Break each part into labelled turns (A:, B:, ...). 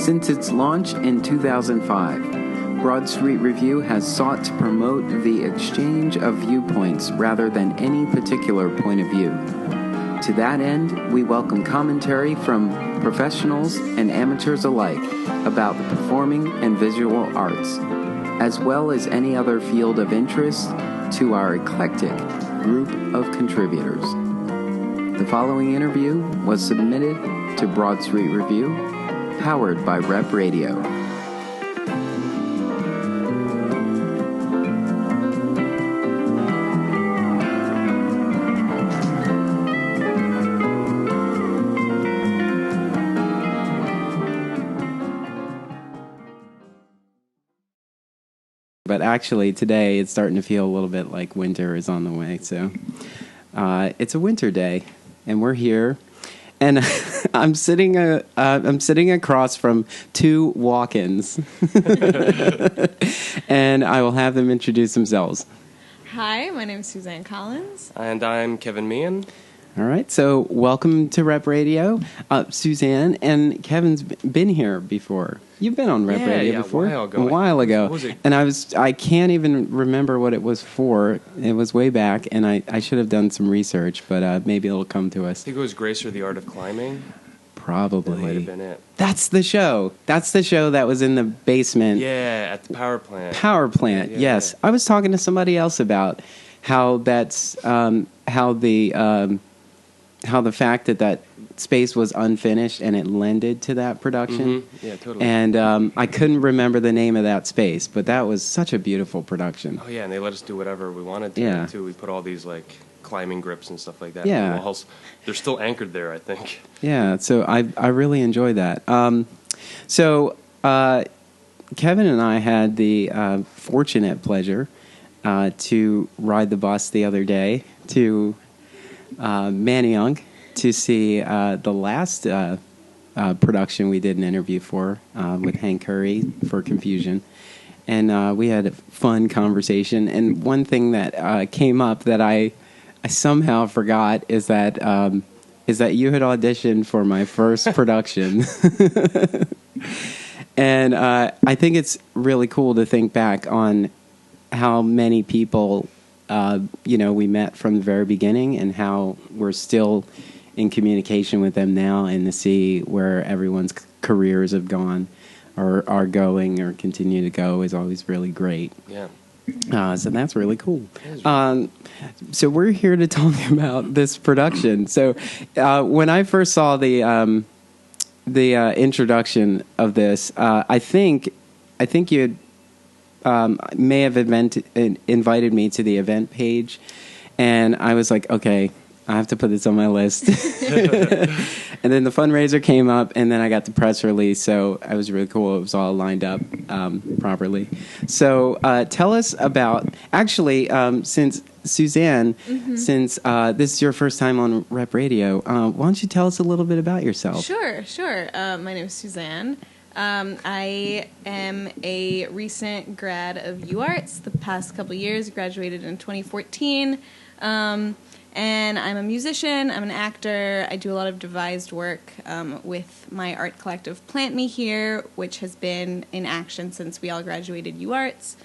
A: Since its launch in 2005, Broad Street Review has sought to promote the exchange of viewpoints rather than any particular point of view. To that end, we welcome commentary from professionals and amateurs alike about the performing and visual arts, as well as any other field of interest to our eclectic group of contributors. The following interview was submitted to Broad Street Review, powered by Rep Radio. But actually, today it's starting to feel a little bit like winter is on the way. So it's a winter day, and we're here. And I'm sitting across from Two Walkens, and I will have them introduce themselves.
B: Hi, my name is Susanne Collins.
C: And I'm Kevin Meehan.
A: All right, so welcome to Rep Radio. Suzanne and Kevin's been here before. You've been on Rep Radio before?
C: A
A: while ago.
C: What was it?
A: And I can't even remember what it was for. It was way back, and I should have done some research, but maybe it'll come to us.
C: I think it was Grace or the Art of Climbing.
A: Probably.
C: That might have been it.
A: That's the show. That's the show that was in the basement.
C: Yeah, at the power plant.
A: Power plant, yes. Yeah. I was talking to somebody else about how that's how the fact that space was unfinished and it lended to that production.
C: Mm-hmm. Yeah, totally.
A: And I couldn't remember the name of that space, but that was such a beautiful production.
C: Oh, yeah, and they let us do whatever we wanted to.
A: Yeah.
C: Too. We put all these, like, climbing grips and stuff like that.
A: Yeah.
C: The walls. They're still anchored there, I think.
A: Yeah, so I really enjoy that. So Kevin and I had the fortunate pleasure to ride the bus the other day to Meehan to see the last production we did an interview for with Hank Curry for Confusion, and we had a fun conversation. And one thing that came up that I somehow forgot is that you had auditioned for my first production, and I think it's really cool to think back on how many people we met from the very beginning, and how we're still in communication with them now, and to see where everyone's careers have gone or are going or continue to go is always really great.
C: Yeah.
A: So that's really cool. So we're here to talk about this production. So when I first saw the introduction of this, I think you had may have invited me to the event page, and I was like, okay, I have to put this on my list. And then the fundraiser came up, and then I got the press release, so it was really cool. It was all lined up properly. So tell us about, actually, since Suzanne, since this is your first time on Rep Radio, why don't you tell us a little bit about yourself?
B: Sure. My name is Suzanne. I am a recent grad of UArts. The past couple years, graduated in 2014. And I'm a musician, I'm an actor, I do a lot of devised work with my art collective Plant Me Here, which has been in action since we all graduated UArts.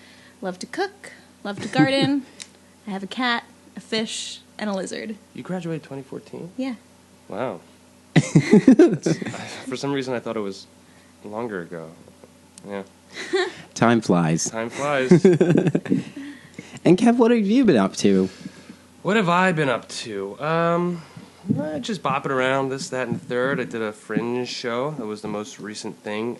B: Love to cook, love to garden. I have a cat, a fish, and a lizard.
C: You graduated 2014?
B: Yeah.
C: Wow. For some reason, I thought it was longer ago. Yeah.
A: Time flies.
C: Time flies.
A: And Kev, what have you been up to?
C: What have I been up to? Just bopping around, this, that, and the third. I did a Fringe show. That was the most recent thing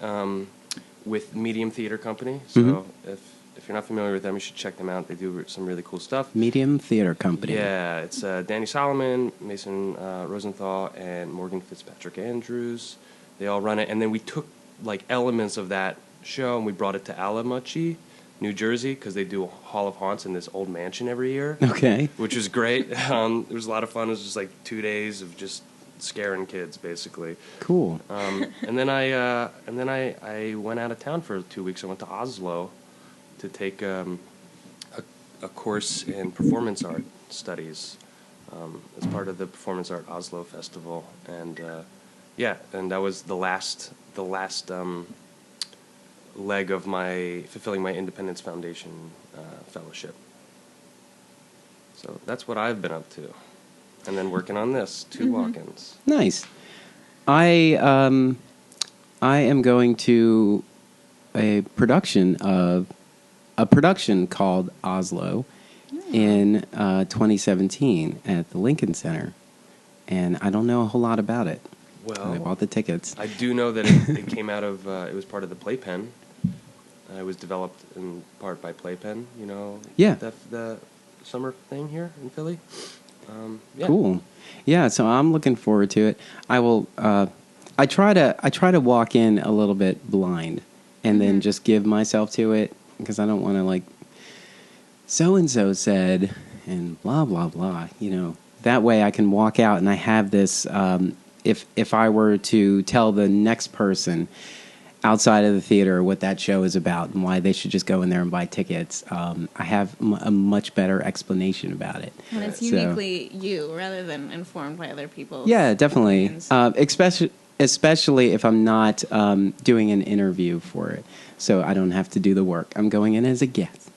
C: with Medium Theater Company. So if you're not familiar with them, you should check them out. They do some really cool stuff.
A: Medium Theater Company.
C: Yeah, it's Danny Solomon, Mason Rosenthal, and Morgan Fitzpatrick Andrews. They all run it. And then we took like elements of that show and we brought it to Alamuchee, New Jersey, because they do a Hall of Haunts in this old mansion every year. Okay. Which was great. It was a lot of fun. It was just like 2 days of just scaring kids, basically.
A: Cool.
C: And then I went out of town for 2 weeks. I went to Oslo to take a course in performance art studies as part of the Performance Art Oslo Festival, and and that was the last the last leg of my fulfilling my Independence Foundation fellowship. So that's what I've been up to, and then working on this Two Walkens.
A: Nice. I am going to a production called Oslo in 2017 at the Lincoln Center, and I don't know a whole lot about it.
C: Well,
A: I bought the tickets.
C: I do know that it came out of it was part of the Playpen. It was developed in part by Playpen. You know,
A: Yeah.
C: the summer thing here in Philly. Yeah.
A: Cool. Yeah, so I'm looking forward to it. I will. I try to walk in a little bit blind, and then just give myself to it, because I don't want to like. So and so said, and blah blah blah. You know, that way I can walk out and I have this. If I were to tell the next person outside of the theater what that show is about and why they should just go in there and buy tickets, I have a much better explanation about it.
B: And it's uniquely you rather than informed by other people.
A: Yeah, definitely. Especially if I'm not doing an interview for it, so I don't have to do the work. I'm going in as a guest.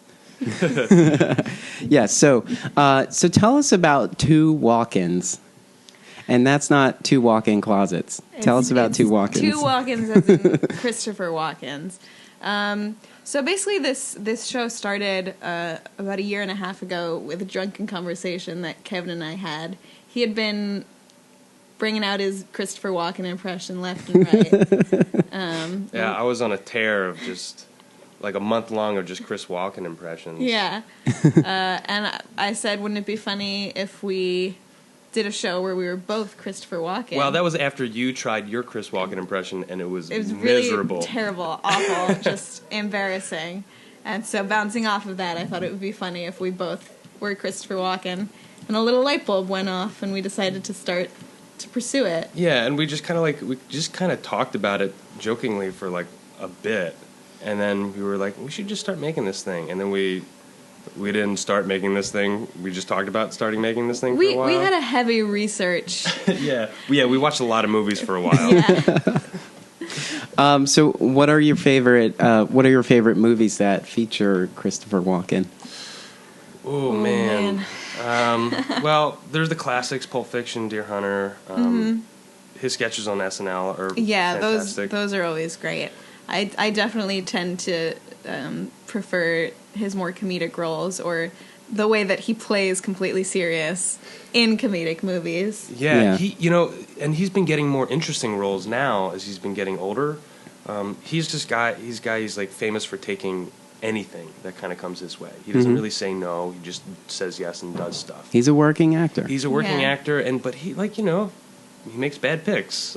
A: Yeah. So tell us about Two Walkens. And that's not two walk-in closets. Tell us about Two Walkens.
B: Two Walkens as in Christopher Walkens. So basically this show started about a year and a half ago with a drunken conversation that Kevin and I had. He had been bringing out his Christopher Walken impression left and right.
C: Yeah, I was on a tear of just like a month long of just Chris Walken impressions.
B: Yeah. And I said, wouldn't it be funny if we did a show where we were both Christopher Walken?
C: Well, that was after you tried your Chris Walken impression, and it was
B: really
C: miserable.
B: terrible, awful, just embarrassing. And so bouncing off of that, I thought it would be funny if we both were Christopher Walken. And a little light bulb went off, and we decided to start to pursue it.
C: Yeah, and we just kind of talked about it jokingly for like a bit, and then we were like, we should just start making this thing. And then we didn't start making this thing. We just talked about starting making this thing for a while.
B: We had a heavy research.
C: Yeah, we watched a lot of movies for a while.
B: Yeah.
A: So what are your favorite movies that feature Christopher Walken?
C: Oh, man. Well, there's the classics: Pulp Fiction, Deer Hunter. His sketches on SNL are fantastic.
B: those are always great. I definitely tend to prefer his more comedic roles, or the way that he plays completely serious in comedic movies.
C: Yeah. He's been getting more interesting roles now as he's been getting older. He's like famous for taking anything that kind of comes his way. He doesn't really say no. He just says yes and does stuff.
A: He's a working actor.
C: He's a working actor, but he he makes bad picks.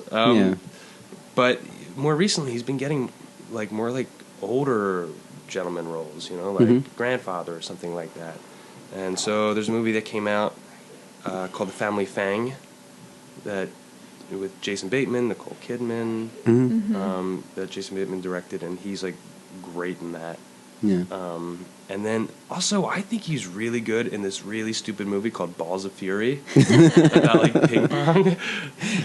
C: But more recently, he's been getting like more like older gentleman roles, like Grandfather or something like that. And so there's a movie that came out called The Family Fang with Jason Bateman, Nicole Kidman, that Jason Bateman directed, and he's like great in that.
A: Yeah.
C: And then also I think he's really good in this really stupid movie called Balls of Fury about like ping pong.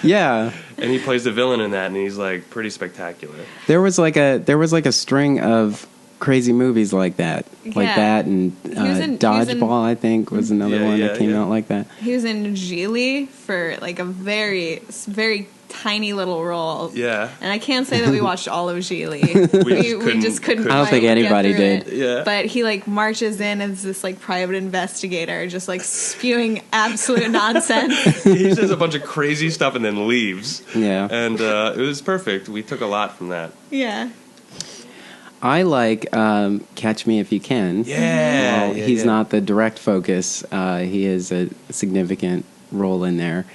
A: Yeah.
C: And he plays the villain in that, and he's like pretty spectacular.
A: There was like a string of crazy movies like that, and Dodgeball, I think, was another one that came out like that.
B: He was in Geely for like a very, very tiny little role.
C: Yeah.
B: And I can't say that we watched all of Geely. we just couldn't.
A: I don't think anybody did.
C: Yeah.
B: But he like marches in as this like private investigator, just like spewing absolute nonsense.
C: He says a bunch of crazy stuff and then leaves.
A: Yeah.
C: And it was perfect. We took a lot from that.
B: Yeah.
A: I like Catch Me If You Can.
C: Yeah.
A: Well, he's not the direct focus. He has a significant role in there.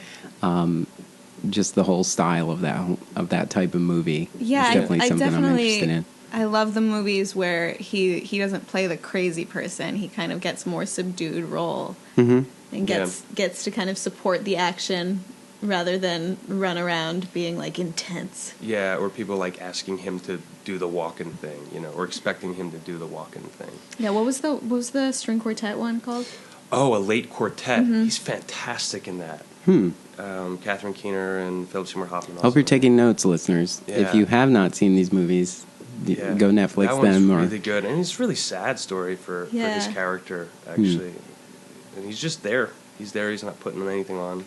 A: Just the whole style of that type of movie.
B: Yeah,
A: is definitely something I'm interested in.
B: I love the movies where he doesn't play the crazy person. He kind of gets more subdued role and gets to kind of support the action rather than run around being like intense.
C: Yeah, or people like asking him to do the Walken thing, or expecting him to do the Walken thing.
B: Yeah, what was the string quartet one called?
C: Oh, A Late Quartet. He's fantastic in that. Catherine Keener and Philip Seymour Hoffman.
A: Hope you're taking notes, listeners.
C: Yeah.
A: If you have not seen these movies, go Netflix
C: that
A: them.
C: One's really good, and it's a really sad story for his character, actually. And he's just there. He's there. He's not putting anything on.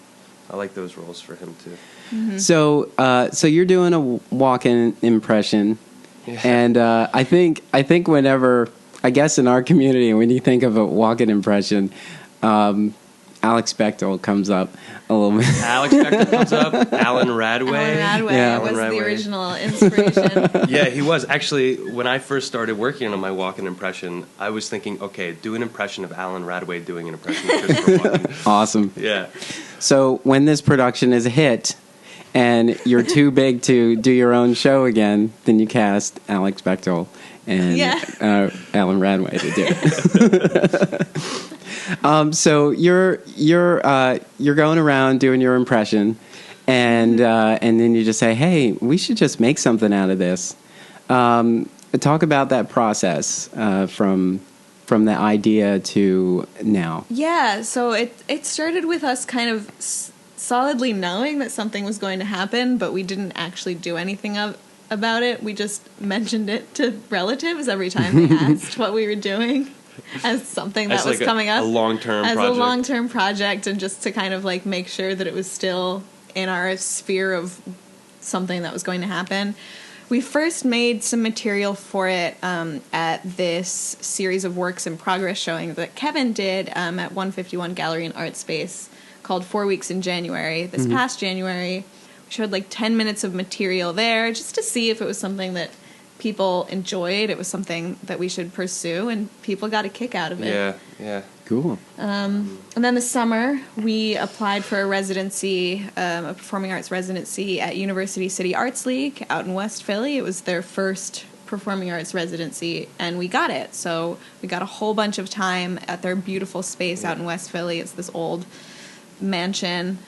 C: I like those roles for him too.
B: Mm-hmm.
A: So you're doing a Walken impression, and I think whenever, I guess in our community, when you think of a Walken impression, Alex Bechtel comes up a little bit.
C: Alex Bechtel comes up. Alan Radway.
B: Was the original inspiration.
C: Yeah, he was. Actually, when I first started working on my Walken impression, I was thinking, okay, do an impression of Alan Radway doing an impression of Christopher Walken.
A: Awesome.
C: Yeah.
A: So when this production is a hit and you're too big to do your own show again, then you cast Alex Bechtel and Alan Radway to do it. So you're going around doing your impression, and then you just say, "Hey, we should just make something out of this." Talk about that process from the idea to now.
B: Yeah, so it started with us kind of solidly knowing that something was going to happen, but we didn't actually do anything about it. We just mentioned it to relatives every time they asked what we were doing as something that was coming up.
C: A long-term
B: as
C: project.
B: a long-term project, and just to kind of like make sure that it was still in our sphere of something that was going to happen. We first made some material for it at this series of works in progress showing that Kevin did at 151 Gallery and Art Space called 4 Weeks in January. This past January, we showed like 10 minutes of material there just to see if it was something that people enjoyed. It was something that we should pursue, and people got a kick out of it.
C: Yeah.
A: Cool.
B: And then this summer, we applied for a residency, a performing arts residency at University City Arts League out in West Philly. It was their first performing arts residency, and we got it. So we got a whole bunch of time at their beautiful space out in West Philly. It's this old mansion.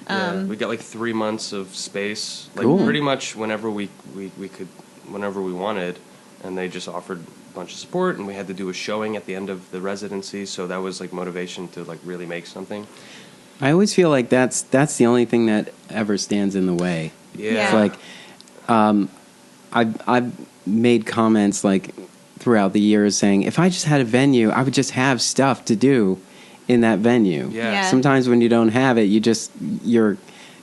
C: We got like 3 months of space, like
A: cool.
C: Pretty much whenever we could, whenever we wanted, and they just offered a bunch of support, and we had to do a showing at the end of the residency, so that was like motivation to like really make something.
A: I always feel like that's the only thing that ever stands in the way.
C: Yeah.
A: It's like I've made comments like throughout the years saying if I just had a venue, I would just have stuff to do in that venue.
C: Yeah.
A: Sometimes when you don't have it, your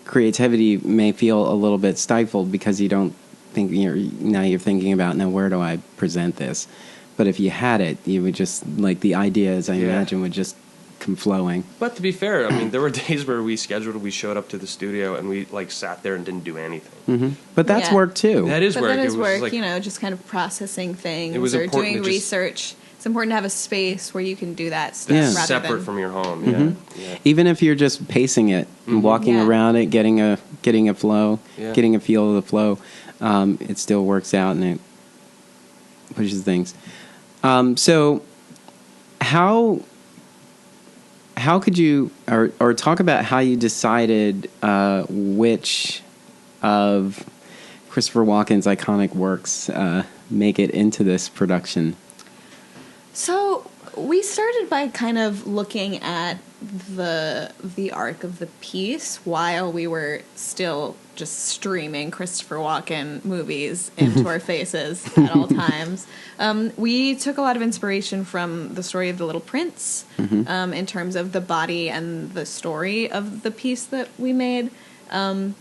A: creativity may feel a little bit stifled because you don't think you're thinking about, now where do I present this? But if you had it, you would just, like, the ideas, I imagine, would just come flowing.
C: But to be fair, I mean, there were days where we showed up to the studio and we like sat there and didn't do anything.
A: Mm-hmm. But that's work too.
C: That is work.
B: That is work,
C: like,
B: just kind of processing things
C: or
B: doing research. It's important to have a space where you can do that stuff rather
C: separate from your home.
A: Mm-hmm.
C: Yeah.
A: Even if you're just pacing it and walking around it, getting a flow, getting a feel of the flow, it still works out and it pushes things. So how could you or talk about how you decided which of Christopher Walken's iconic works make it into this production?
B: So we started by kind of looking at the arc of the piece while we were still just streaming Christopher Walken movies into our faces at all times. We took a lot of inspiration from the story of The Little Prince in terms of the body and the story of the piece that we made. And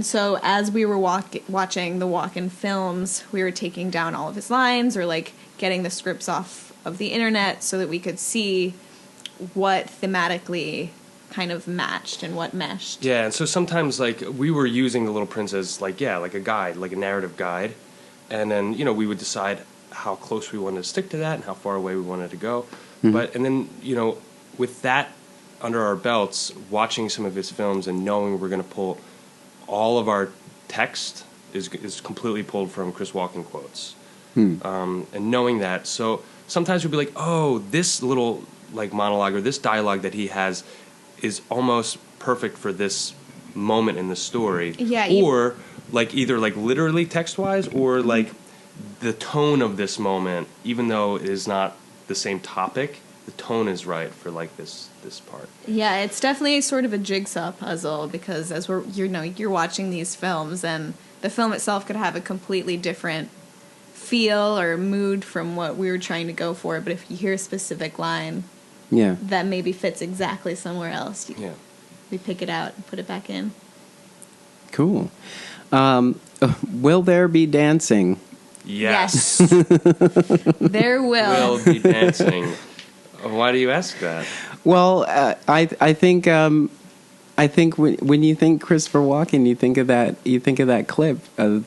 B: so as we were watching the Walken films, we were taking down all of his lines or like getting the scripts off of the internet so that we could see what thematically kind of matched and what meshed.
C: Yeah, and so sometimes like we were using The Little Prince as like a guide, like a narrative guide, and then we would decide how close we wanted to stick to that and how far away we wanted to go. But and then with that under our belts, watching some of his films and knowing we're going to pull all of our text is completely pulled from Chris Walken quotes, and knowing that, so sometimes we'd be like, oh, this little like monologue or this dialogue that he has is almost perfect for this moment in the story.
B: Yeah.
C: Or like either like literally text wise or like the tone of this moment, even though it is not the same topic, the tone is right for like this part.
B: Yeah, it's definitely sort of a jigsaw puzzle, because as you're watching these films, and the film itself could have a completely different feel or mood from what we were trying to go for, but if you hear a specific line that maybe fits exactly somewhere else, we pick it out and put it back in.
A: Cool. Will there be dancing?
C: Yes.
B: There will
C: be dancing. Why do you ask that?
A: Well, I think when you think Christopher Walken, you think of that clip of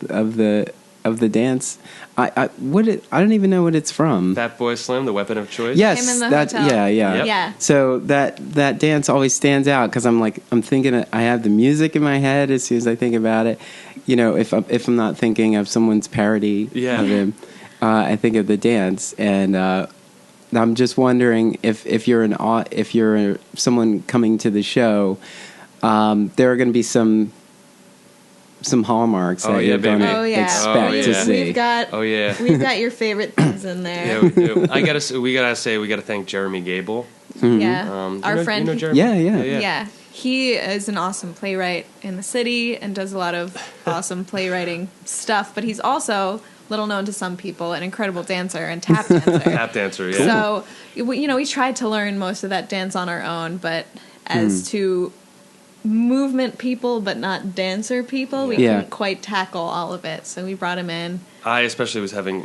A: the dance. I don't even know what it's from.
C: Fat Boy Slim, the weapon of choice.
A: Yes,
B: Him in the
A: that
B: hotel.
C: Yep.
A: yeah. So that dance always stands out because I'm thinking, I have the music in my head as soon as I think about it. You know, if I'm not thinking of someone's parody of him, I think of the dance, and I'm just wondering if you're someone coming to the show, there are going to be some hallmarks that you're going to expect to see.
B: We've got your favorite things in there.
C: Yeah, we do. We gotta thank Jeremy Gable.
A: Mm-hmm.
B: Yeah, our friend.
C: You know Jeremy?
B: Yeah. He is an awesome playwright in the city and does a lot of awesome playwriting stuff, but he's also, little known to some people, an incredible dancer and tap dancer.
C: Tap dancer, yeah.
B: So, we tried to learn most of that dance on our own, but as to movement people but not dancer people, we couldn't quite tackle all of it, so we brought him in.
C: I especially was having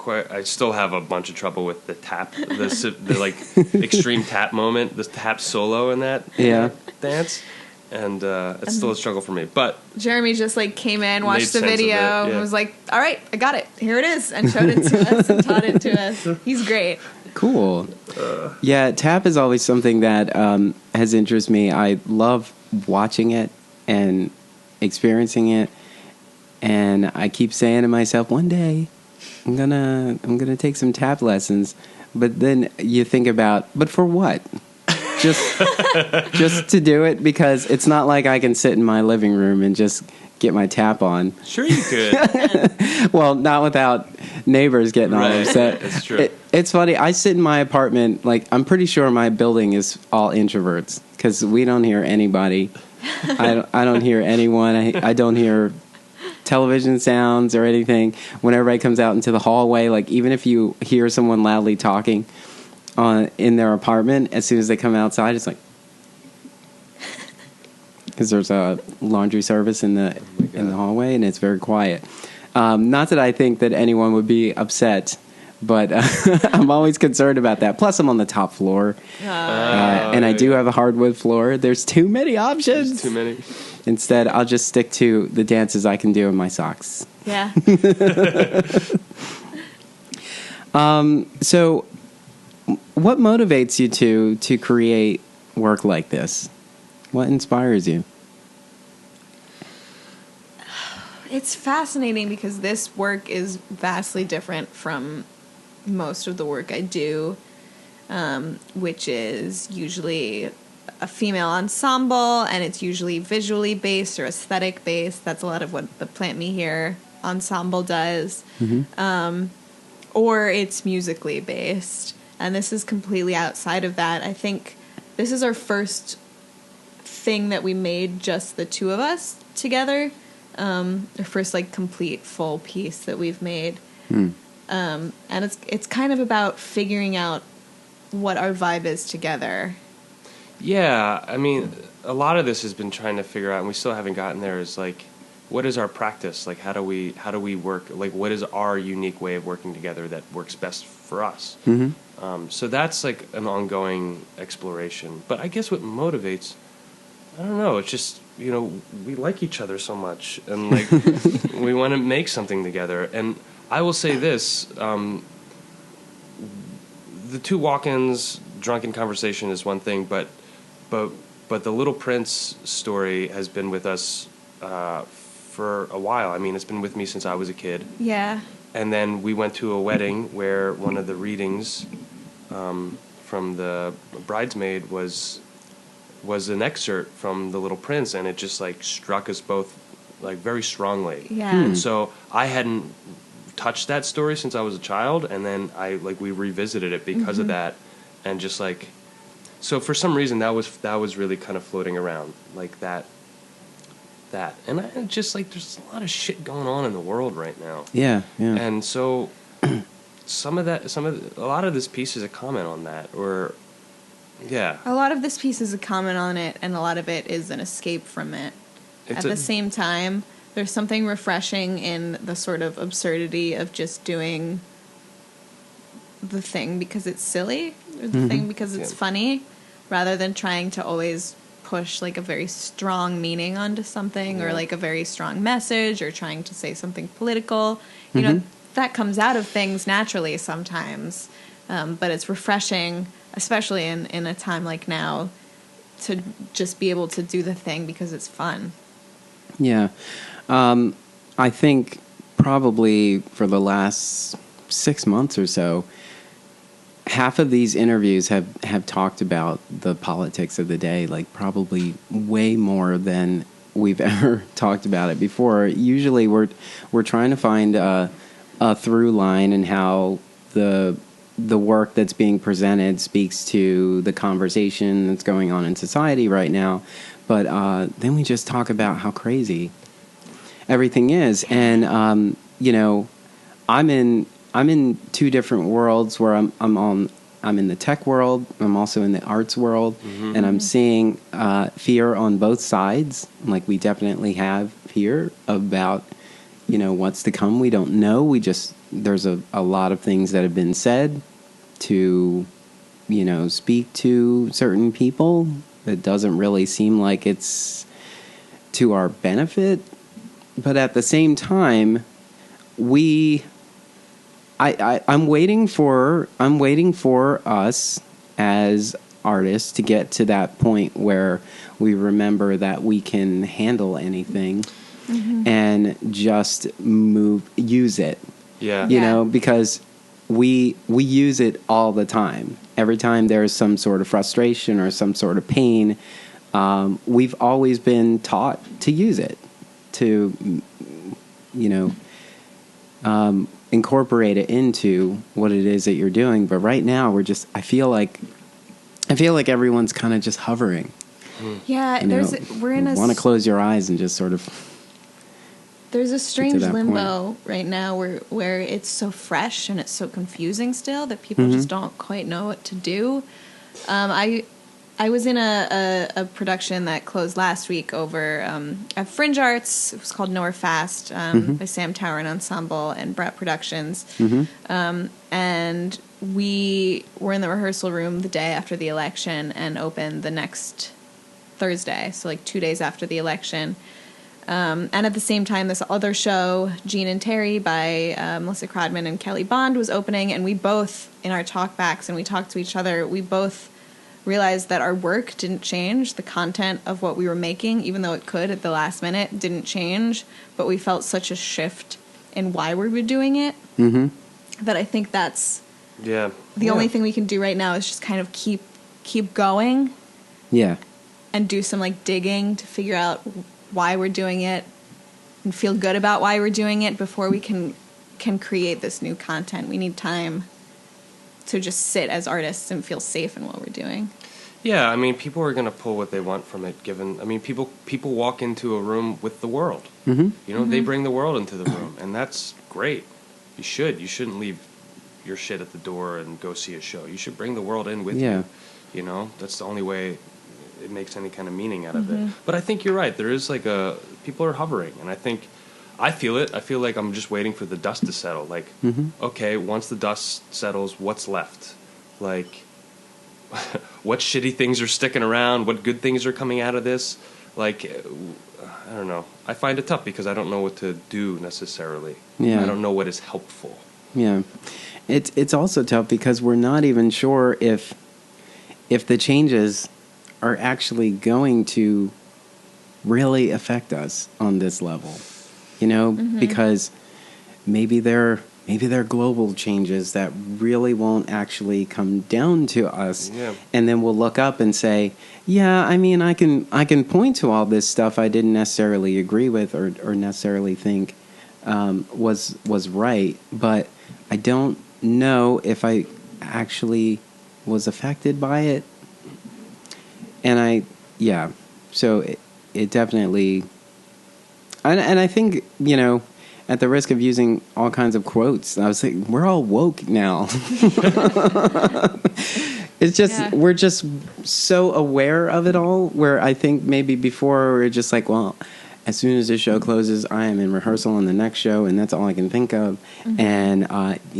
C: I still have a bunch of trouble with the tap, the like extreme tap moment, the tap solo in that dance, and it's still a struggle for me. But
B: Jeremy just like came in, watched the video, and was like, "All right, I got it. Here it is," and showed it to us and taught it to us. He's great.
A: Cool. Yeah, tap is always something that has interested me. I love watching it and experiencing it, and I keep saying to myself, one day I'm gonna take some tap lessons. But then you think about, but for what? Just to do it, because it's not like I can sit in my living room and just get my tap on.
C: Sure you could.
A: Well, not without neighbors getting all upset.
C: That's true.
A: It's funny. I sit in my apartment, like, I'm pretty sure my building is all introverts because we don't hear anybody. I don't hear anyone. I don't hear television sounds or anything. When everybody comes out into the hallway, like, even if you hear someone loudly talking in their apartment, as soon as they come outside, it's like, because there's a laundry service in the hallway, and it's very quiet. Not that I think that anyone would be upset, but I'm always concerned about that. Plus, I'm on the top floor, and I do have a hardwood floor. There's too many options.
C: There's too many.
A: Instead, I'll just stick to the dances I can do in my socks.
B: Yeah.
A: So, what motivates you to create work like this? What inspires you?
B: It's fascinating because this work is vastly different from most of the work I do, which is usually a female ensemble, and it's usually visually based or aesthetic based. That's a lot of what the Plant Me Here ensemble does. Mm-hmm. Or it's musically based. And this is completely outside of that. I think this is our first thing that we made just the two of us together. Our first like complete full piece that we've made. And it's kind of about figuring out what our vibe is together.
C: Yeah, I mean, a lot of this has been trying to figure out, and we still haven't gotten there, is like, what is our practice? Like, how do we work? Like, what is our unique way of working together that works best for us? Mm-hmm. So that's like an ongoing exploration. But I guess what motivates, I don't know, it's just, you know, we like each other so much, and like we want to make something together. And I will say this, the Two Walkens drunken conversation is one thing, but the Little Prince story has been with us for a while. I mean, it's been with me since I was a kid.
B: Yeah.
C: And then we went to a wedding where one of the readings from the bridesmaid was an excerpt from The Little Prince, and it just like struck us both like very strongly.
B: Yeah.
C: And so I hadn't touched that story since I was a child, and then we revisited it because of that. and just like, so for some reason that was really kind of floating around like that, and I just like there's a lot of shit going on in the world right now.
A: Yeah.
C: And so a lot of this piece is a comment on that, or yeah.
B: A lot of this piece is a comment on it, and a lot of it is an escape from it. At the same time, there's something refreshing in the sort of absurdity of just doing the thing because it's silly, or the thing because it's funny, rather than trying to always push like a very strong meaning onto something, or like a very strong message, or trying to say something political. You know, that comes out of things naturally sometimes, but it's refreshing, especially in a time like now, to just be able to do the thing because it's fun. Yeah.
A: I think probably for the last 6 months or so, half of these interviews have talked about the politics of the day, like probably way more than we've ever talked about it before. Usually we're trying to find a through line in how the work that's being presented speaks to the conversation that's going on in society right now. But then we just talk about how crazy everything is. And, you know, I'm in two different worlds where I'm in the tech world. I'm also in the arts world, and I'm seeing fear on both sides. Like we definitely have fear about, you know, what's to come. We don't know. There's a lot of things that have been said to, you know, speak to certain people. It doesn't really seem like it's to our benefit, but at the same time, I'm waiting for us as artists to get to that point where we remember that we can handle anything and just use it.
C: Yeah.
A: You know, because we use it all the time. Every time there's some sort of frustration or some sort of pain, we've always been taught to use it, to, you know, incorporate it into what it is that you're doing. But right now I feel like everyone's kind of just hovering.
B: Yeah,
A: you know,
B: we're in
A: want to close your eyes and just sort of.
B: There's a strange limbo right now where it's so fresh and it's so confusing still that people just don't quite know what to do. I was in a production that closed last week over at Fringe Arts. It was called Nowhere Fast by Sam Tower and Ensemble and Brett Productions. And we were in the rehearsal room the day after the election and opened the next Thursday, so like 2 days after the election. And at the same time, this other show, Gene and Terry, by Melissa Crodman and Kelly Bond, was opening. And we both, in our talkbacks, and we talked to each other, we both realized that our work didn't change. The content of what we were making, even though it could at the last minute, didn't change. But we felt such a shift in why we were doing it that I think that's the only thing we can do right now is just kind of keep going.
A: Yeah.
B: And do some like digging to figure out why we're doing it and feel good about why we're doing it before we can create this new content. We need time to just sit as artists and feel safe in what we're doing.
C: Yeah, I mean, people are going to pull what they want from it, I mean, people walk into a room with the world. You know, they bring the world into the room, and that's great. You shouldn't leave your shit at the door and go see a show. You should bring the world in with you. You know, that's the only way it makes any kind of meaning out of it. But I think you're right. There is like people are hovering, and I feel it. I feel like I'm just waiting for the dust to settle. Like, okay, once the dust settles, what's left? Like, what shitty things are sticking around? What good things are coming out of this? Like, I don't know. I find it tough because I don't know what to do necessarily. I don't know what is helpful.
A: Yeah. It's also tough because we're not even sure if the changes are actually going to really affect us on this level, you know, because maybe they're global changes that really won't actually come down to us. And then we'll look up and say, yeah, I mean, I can point to all this stuff I didn't necessarily agree with or necessarily think was right, but I don't know if I actually was affected by it. And so it definitely, and I think, at the risk of using all kinds of quotes, I was thinking, we're all woke now. It's just, we're just so aware of it all, where I think maybe before we were just like, well, as soon as this show closes, I am in rehearsal on the next show, and that's all I can think of. Mm-hmm. And,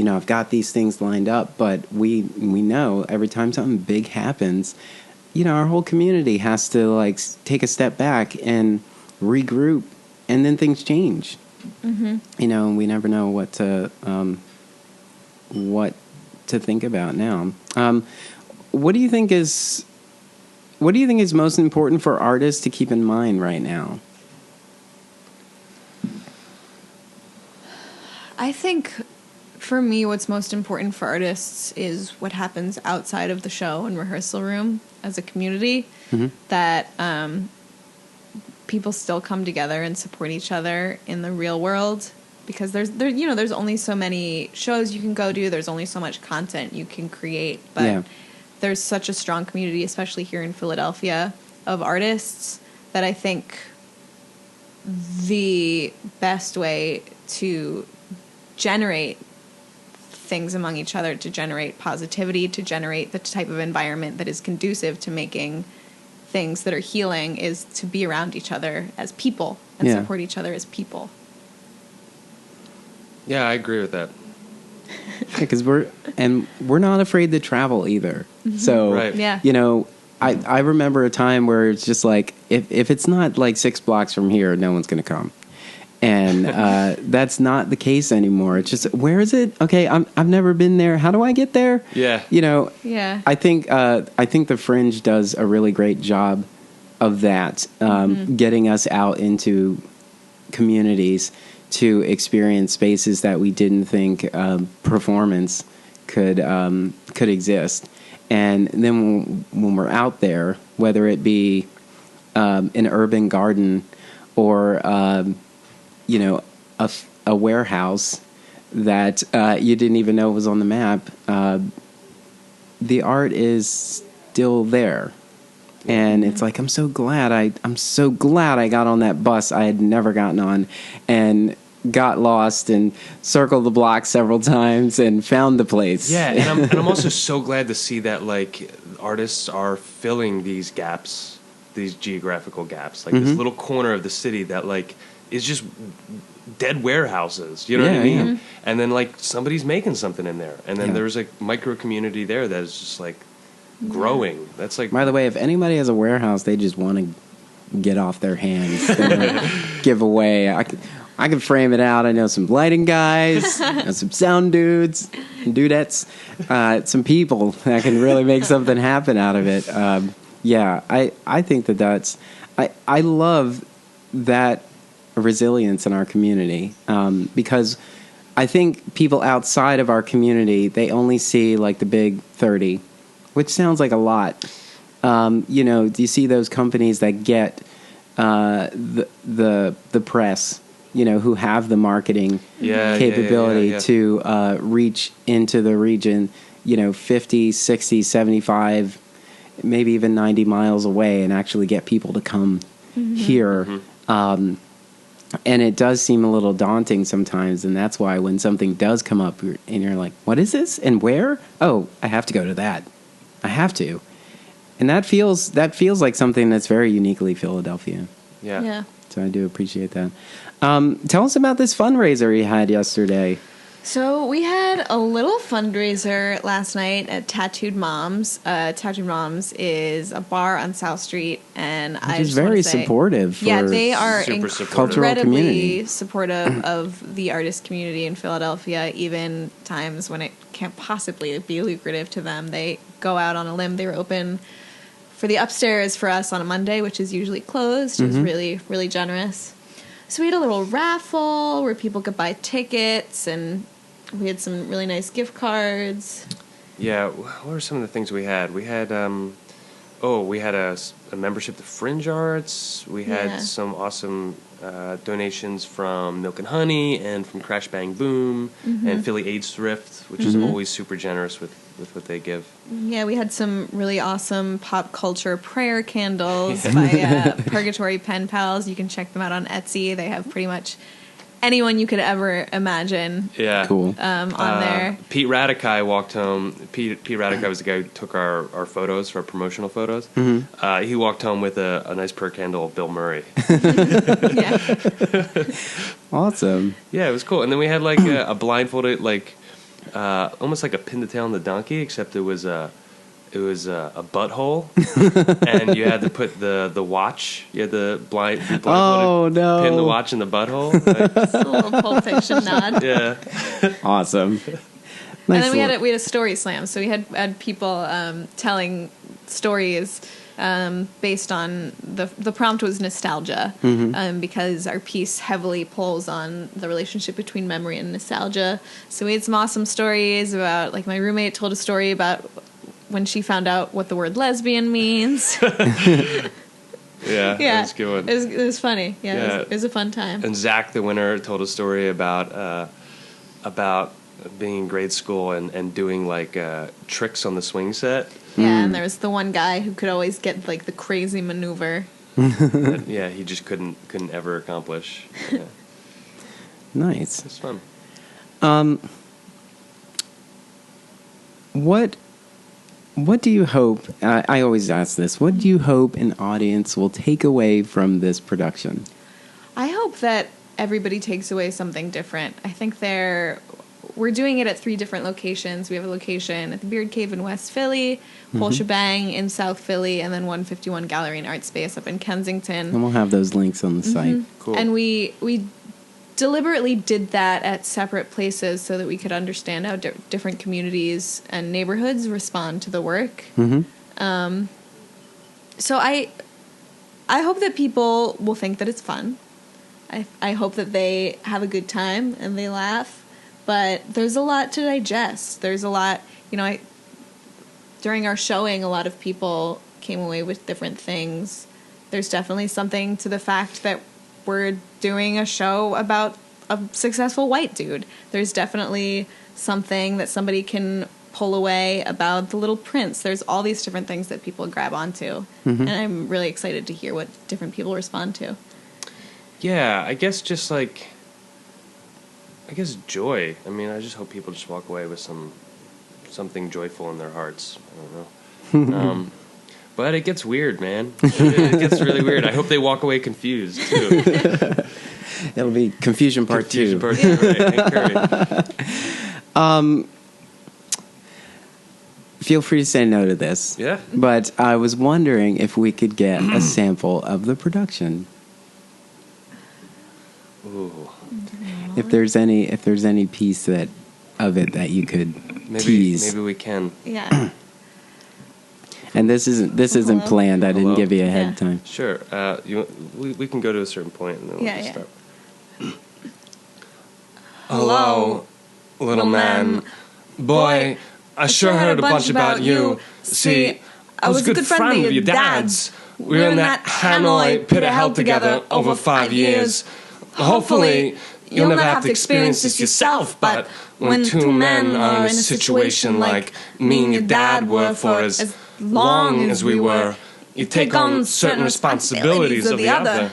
A: I've got these things lined up, but we know every time something big happens, our whole community has to, like, take a step back and regroup, and then things change. Mm-hmm. And we never know what to think about now. What do you think is most important for artists to keep in mind right now?
B: I think for me, what's most important for artists is what happens outside of the show and rehearsal room as a community. Mm-hmm. That people still come together and support each other in the real world, because there's only so many shows you can go to. There's only so much content you can create, but there's such a strong community, especially here in Philadelphia, of artists, that I think the best way to generate things among each other, to generate positivity, to generate the type of environment that is conducive to making things that are healing, is to be around each other as people and support each other as people.
C: Yeah, I agree with that.
A: Because we're not afraid to travel either. Mm-hmm. So, I remember a time where it's just like, if it's not like 6 blocks from here, no one's going to come. And that's not the case anymore. It's just, where is it? Okay, I've never been there. How do I get there?
C: Yeah.
B: Yeah.
A: I think the Fringe does a really great job of that, getting us out into communities to experience spaces that we didn't think performance could exist. And then when we're out there, whether it be an urban garden or a warehouse that you didn't even know was on the map, the art is still there. And it's like, I'm so glad I got on that bus I had never gotten on, and got lost and circled the block several times and found the place.
C: Yeah, and I'm also so glad to see that, like, artists are filling these gaps, these geographical gaps, like this little corner of the city that, like, is just dead warehouses. You know what I mean? Yeah. And then, like, somebody's making something in there, and then there's a micro community there that is just like growing. That's like.
A: By the way, if anybody has a warehouse they just want to get off their hands, give away, I can frame it out. I know some lighting guys, and some sound dudes, and dudettes, some people that can really make something happen out of it. I think that's. I love that resilience in our community, because I think people outside of our community, they only see like the big 30, which sounds like a lot. Do you see those companies that get the press, who have the marketing capability to reach into the region, 50, 60, 75, maybe even 90 miles away, and actually get people to come here. Mm-hmm. And it does seem a little daunting sometimes, and that's why when something does come up and you're like, what is this and where? Oh, I have to go to that. I have to. And that feels like something that's very uniquely Philadelphia.
C: Yeah.
A: So I do appreciate that. Tell us about this fundraiser you had yesterday.
B: So we had a little fundraiser last night at Tattooed Moms. Tattooed Moms is a bar on South Street, and I just
A: very supportive.
B: They are
A: incredibly
B: supportive of the artist community in Philadelphia. Even times when it can't possibly be lucrative to them, they go out on a limb. They were open for the upstairs for us on a Monday, which is usually closed. It was really, really generous. So we had a little raffle where people could buy tickets, and we had some really nice gift cards.
C: Yeah, what were some of the things we had? We had we had a membership to Fringe Arts. We had
B: Yeah.
C: some awesome donations from Milk and Honey and from Crash Bang Boom and Philly AIDS Thrift, which is always super generous with what they give.
B: Yeah, we had some really awesome pop culture prayer candles by Purgatory Pen Pals. You can check them out on Etsy. They have pretty much anyone you could ever imagine
C: Yeah.
A: Cool.
B: on there.
C: Pete Radikai walked home. Pete Radikai was the guy who took our photos, our promotional photos. He walked home with a nice prayer candle of Bill Murray.
B: Yeah.
A: Awesome.
C: Yeah, it was cool. And then we had like a blindfolded, like almost like a pin the tail on the donkey, except it was a butthole, and you had to put the watch. You had to blindfolded
A: Oh, no.
C: pin the watch in the butthole. Like,
B: It's a little Pulp Fiction nod.
C: yeah,
A: Awesome.
B: And
A: Nice
B: then we
A: little-
B: had a story slam, so we had people telling stories based on the prompt was nostalgia, because our piece heavily pulls on the relationship between memory and nostalgia. So we had some awesome stories about, like, my roommate told a story about when she found out what the word lesbian means.
C: yeah,
B: Yeah,
C: that was a good one.
B: It was funny. Yeah,
C: Yeah.
B: It was a fun time.
C: And Zach, the winner, told a story about being in grade school and doing like tricks on the swing set.
B: Yeah, and there was the one guy who could always get, like, the crazy maneuver.
C: That, yeah, he just couldn't ever accomplish. Yeah,
A: Nice.
C: it's fun.
A: What do you hope? I always ask this. What do you hope an audience will take away from this production?
B: I hope that everybody takes away something different. I think we're doing it at 3 different locations. We have a location at the Beard Cave in West Philly, Whole Shebang in South Philly, and then 151 Gallery and Art Space up in Kensington.
A: And we'll have those links on the site.
C: Cool.
B: And we deliberately did that at separate places so that we could understand how different communities and neighborhoods respond to the work. So I hope that people will think that it's fun. I hope that they have a good time and they laugh. But there's a lot to digest. There's a lot, during our showing, a lot of people came away with different things. There's definitely something to the fact that we're doing a show about a successful white dude. There's definitely something that somebody can pull away about The Little Prince. There's all these different things that people grab onto. And I'm really excited to hear what different people respond to.
C: Yeah, I guess just like, joy. I mean, I just hope people just walk away with something joyful in their hearts. I don't know. But it gets weird, man. It gets really weird. I hope they walk away confused, too.
A: It'll be Confusion Part 2.
C: Confusion Part 2, right. Hank Curry.
A: Feel free to say no to this.
C: Yeah.
A: But I was wondering if we could get a sample of the production.
C: Ooh.
A: If there's any piece of it that you could tease.
C: Maybe we can.
B: Yeah.
A: And this isn't
B: Hello?
A: planned. I didn't
C: Hello?
A: give you a head
B: Yeah.
A: time.
C: Sure. We can go to a certain point and then we'll just start. Hello, little man. Boy, I sure heard a bunch about you. See, I was a good friend of your dad's. We were in that Hanoi pit of hell together over 5 years. Hopefully, you'll never have to experience this yourself, but when 2 men are in a situation like me and your dad were for as long as we were, you take on certain responsibilities of the other.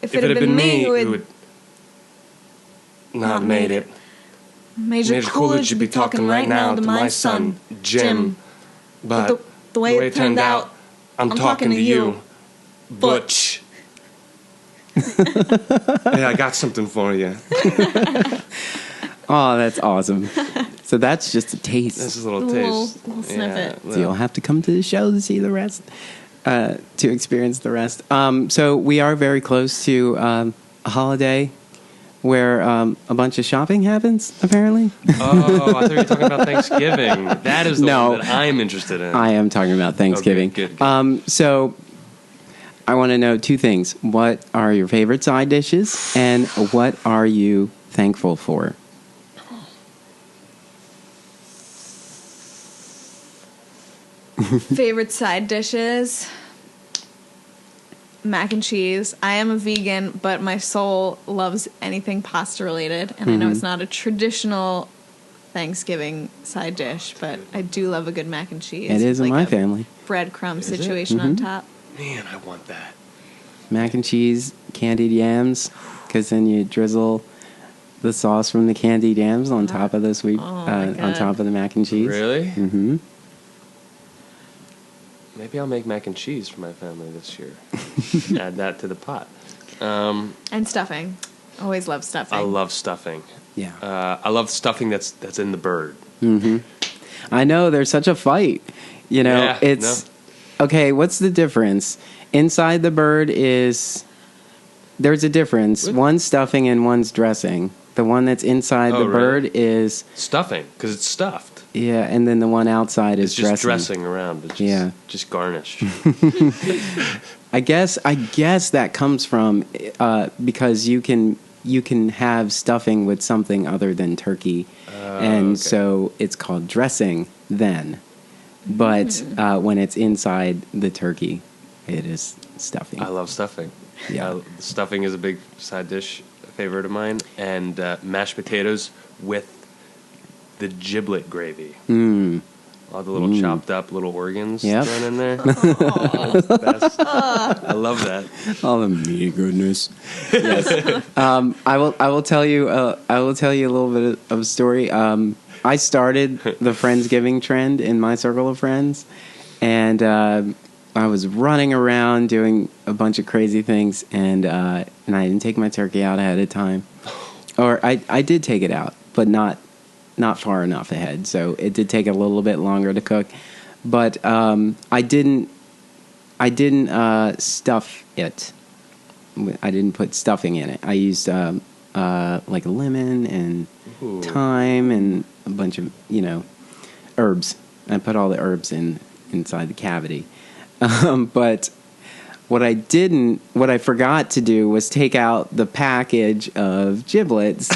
C: If it had been me who had not made it, Major Coolidge would be talking right now to my son, Jim. But the way it turned out, I'm talking to you, Butch. Hey, I got something for you.
A: Oh, that's awesome. So that's just a taste.
C: This is a little
B: Little
C: taste.
B: snippet.
A: So you'll have to come to the show to see the rest, to experience the rest. So we are very close to a holiday where a bunch of shopping happens, apparently.
C: Oh, I thought you were talking about Thanksgiving. That is the one that I'm interested in.
A: I am talking about Thanksgiving.
C: Okay, good.
A: So I want to know 2 things. What are your favorite side dishes, and what are you thankful for?
B: Favorite side dishes? Mac and cheese. I am a vegan, but my soul loves anything pasta related. And I know it's not a traditional Thanksgiving side dish, but I do love a good mac and cheese.
A: It is in my family.
B: Breadcrumb
C: Is it?
B: situation on top.
C: Man, I want that.
A: Mac and cheese, candied yams, because then you drizzle the sauce from the candied yams on top of the sweet, on top of the mac and cheese.
C: Really?
A: Mm-hmm.
C: Maybe I'll make mac and cheese for my family this year. Add that to the pot.
B: And stuffing. Always love stuffing.
C: I love stuffing.
A: Yeah.
C: I love stuffing that's in the bird.
A: Mm-hmm. I know, there's such a fight. You know,
C: Yeah,
A: it's... Okay, what's the difference? Inside the bird is... There's a difference.
C: What?
A: One's stuffing and one's dressing. The one that's inside the bird is...
C: Stuffing, because it's stuffed.
A: Yeah, and then the one outside is
C: It's just dressing around. It's just, just garnish.
A: I guess that comes from because you can have stuffing with something other than turkey, and
C: okay.
A: so it's called dressing then. But when it's inside the turkey, it is stuffing.
C: I love stuffing.
A: Yeah.
C: Stuffing is a big side dish favorite of mine, and mashed potatoes with the giblet gravy. All the little chopped up little organs thrown in there. That's the best. I love that.
A: All the meaty goodness. Yes. I will tell you a little bit of a story. I started the Friendsgiving trend in my circle of friends, and I was running around doing a bunch of crazy things, and I didn't take my turkey out ahead of time, or I did take it out, but not far enough ahead, so it did take a little bit longer to cook. But I didn't stuff it. I didn't put stuffing in it. I used like a lemon and thyme and a bunch of herbs. I put all the herbs inside the cavity. But what I forgot to do was take out the package of giblets.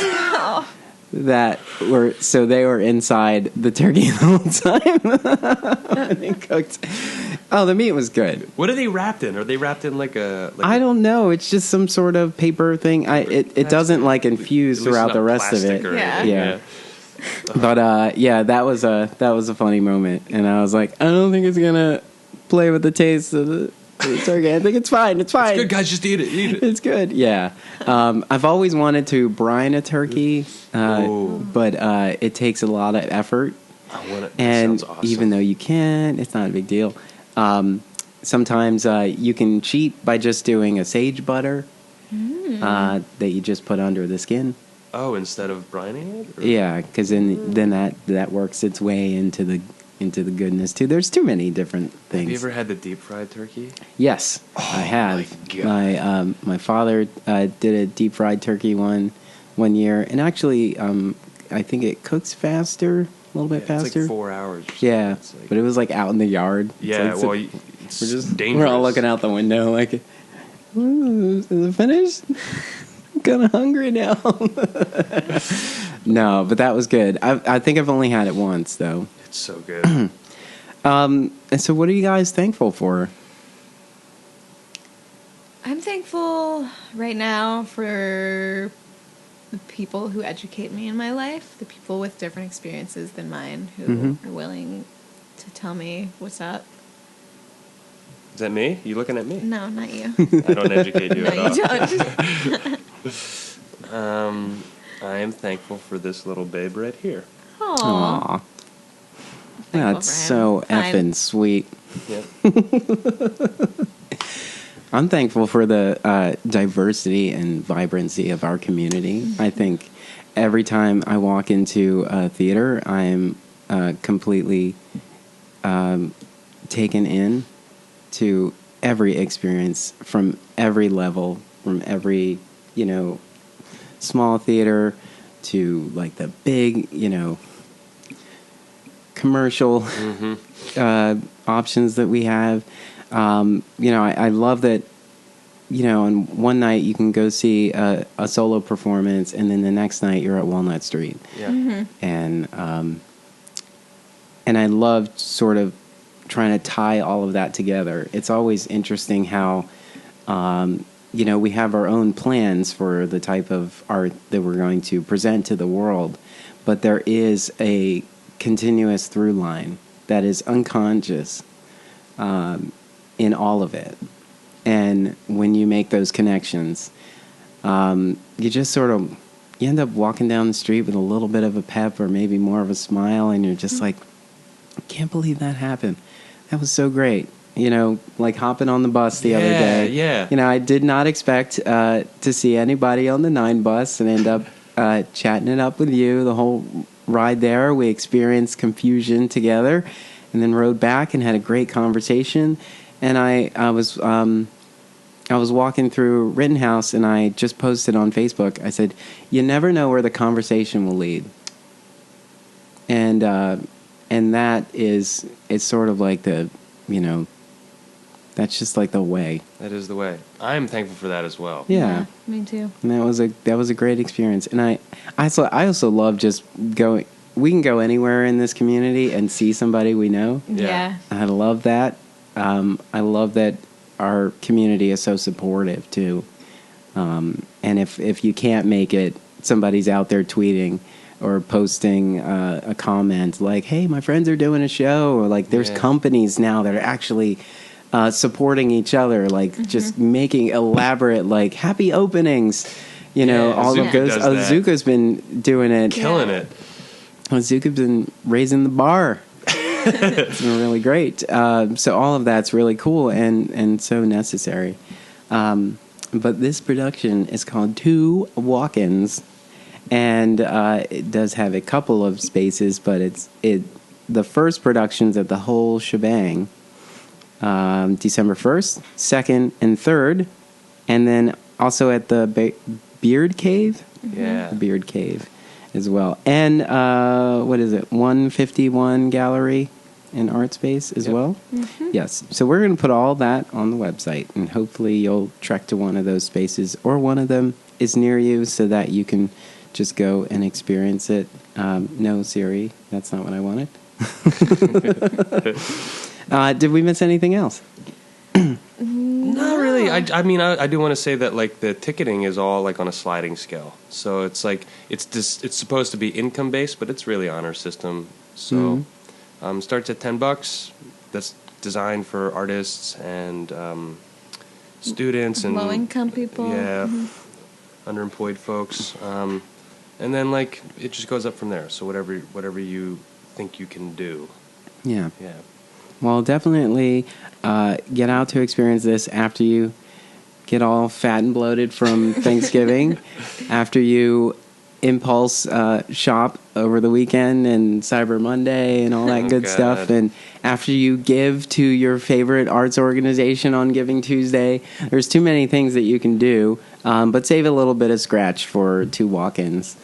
A: They were inside the turkey the whole time. They cooked. Oh, the meat was good.
C: What are they wrapped in? Are they wrapped in like a?
A: I don't know. It's just some sort of paper thing. It doesn't like infuse throughout the rest of it.
B: Yeah.
A: But that was a funny moment, and I was like, I don't think it's gonna play with the taste of the turkey. I think it's fine. It's fine.
C: It's good, guys. Just eat it. Eat it.
A: It's good. Yeah. I've always wanted to brine a turkey, but it takes a lot of effort. And
C: sounds awesome.
A: even though you can, it's not a big deal. Sometimes you can cheat by just doing a sage butter that you just put under the skin.
C: Oh, instead of brining it? Or?
A: Yeah, because then that works its way into the goodness too. There's too many different things.
C: Have you ever had the deep fried turkey?
A: Yes, I have. My father did a deep fried turkey one year, and actually, I think it cooks faster, a little bit faster.
C: It's like 4 hours. Or
A: yeah, but it was like out in the yard.
C: Yeah, it's just dangerous.
A: We're all looking out the window like, is it finished? I'm kind of hungry now. No, but that was good. I think I've only had it once though.
C: It's so good.
A: And so what are you guys thankful for?
B: I'm thankful right now for the people who educate me in my life, the people with different experiences than mine who are willing to tell me what's up.
C: Is that me? You looking at me?
B: No, not you.
C: I don't educate you
B: No,
C: at all.
B: you don't.
C: I am thankful for this little babe right here.
A: Aww. That's so
B: Fine.
A: effing sweet.
C: Yep.
A: I'm thankful for the diversity and vibrancy of our community. I think every time I walk into a theater, I'm completely taken in to every experience from every level, from every, small theater to like the big, commercial options that we have. I love that, on one night you can go see a solo performance, and then the next night you're at Walnut Street.
C: Yeah.
A: And I love sort of trying to tie all of that together. It's always interesting how, we have our own plans for the type of art that we're going to present to the world, but there is a continuous through line that is unconscious in all of it. And when you make those connections, you just you end up walking down the street with a little bit of a pep or maybe more of a smile, and you're just like, I can't believe that happened. That was so great. Like hopping on the bus the other day.
C: Yeah.
A: I did not expect to see anybody on the 9 bus and end up chatting it up with you the whole ride there. We experienced confusion together and then rode back and had a great conversation. And I was walking through Rittenhouse, and I just posted on Facebook. I said, you never know where the conversation will lead. And that is, it's sort of like that's just like the way.
C: That is the way. I'm thankful for that as well.
A: Yeah,
B: me too.
A: And that was a great experience. And I also love just going. We can go anywhere in this community and see somebody we know.
B: Yeah.
A: I love that. I love that our community is so supportive too. And if you can't make it, somebody's out there tweeting or posting a comment like, "Hey, my friends are doing a show," or like, "There's companies now that are actually supporting each other," like just making elaborate like happy openings. All of those. Azuka's been doing it,
C: killing it.
A: Azuka's been raising the bar. It's been really great. So all of that's really cool and so necessary. But this production is called Two Walkens, and it does have a couple of spaces, but the first production's at the whole shebang, December 1st, 2nd, and 3rd, and then also at the Beard Cave.
C: Yeah,
A: the Beard Cave as well. And what is it? 151 Gallery and Art Space as well. Mm-hmm. Yes. So we're going to put all that on the website, and hopefully you'll trek to one of those spaces, or one of them is near you, so that you can just go and experience it. No, Siri, that's not what I wanted. Did we miss anything else?
C: Not really. I mean, I do want to say that like the ticketing is all like on a sliding scale. So it's like it's supposed to be income based, but it's really honor system. So starts at $10. That's designed for artists and students and
B: low income people.
C: Yeah, underemployed folks. And then like it just goes up from there. So whatever you think you can do.
A: Yeah.
C: Yeah.
A: Well, definitely get out to experience this after you get all fat and bloated from Thanksgiving, after you impulse shop over the weekend and Cyber Monday and all that good stuff, and after you give to your favorite arts organization on Giving Tuesday. There's too many things that you can do, but save a little bit of scratch for Two Walkens.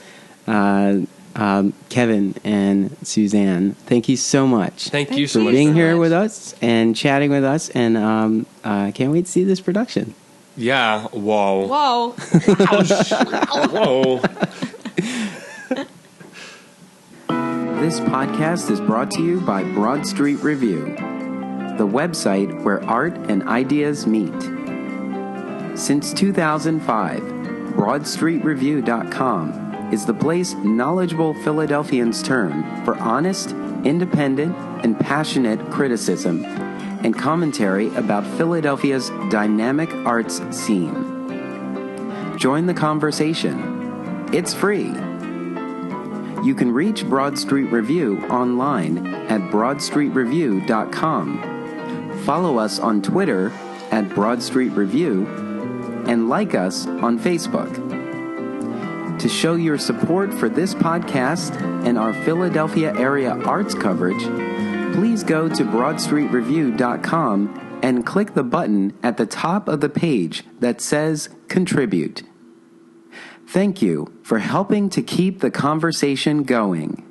A: Kevin and Suzanne, thank you so much.
C: Thank you
A: for being here with us and chatting with us, and can't wait to see this production.
C: Yeah. Whoa.
B: Whoa.
C: Whoa.
A: This podcast is brought to you by Broad Street Review, the website where art and ideas meet. Since 2005, BroadStreetReview.com is the place knowledgeable Philadelphians turn for honest, independent, and passionate criticism and commentary about Philadelphia's dynamic arts scene. Join the conversation. It's free. You can reach Broad Street Review online at BroadStreetReview.com. Follow us on Twitter at Broad Street Review, and like us on Facebook. To show your support for this podcast and our Philadelphia area arts coverage, please go to BroadStreetReview.com and click the button at the top of the page that says Contribute. Thank you for helping to keep the conversation going.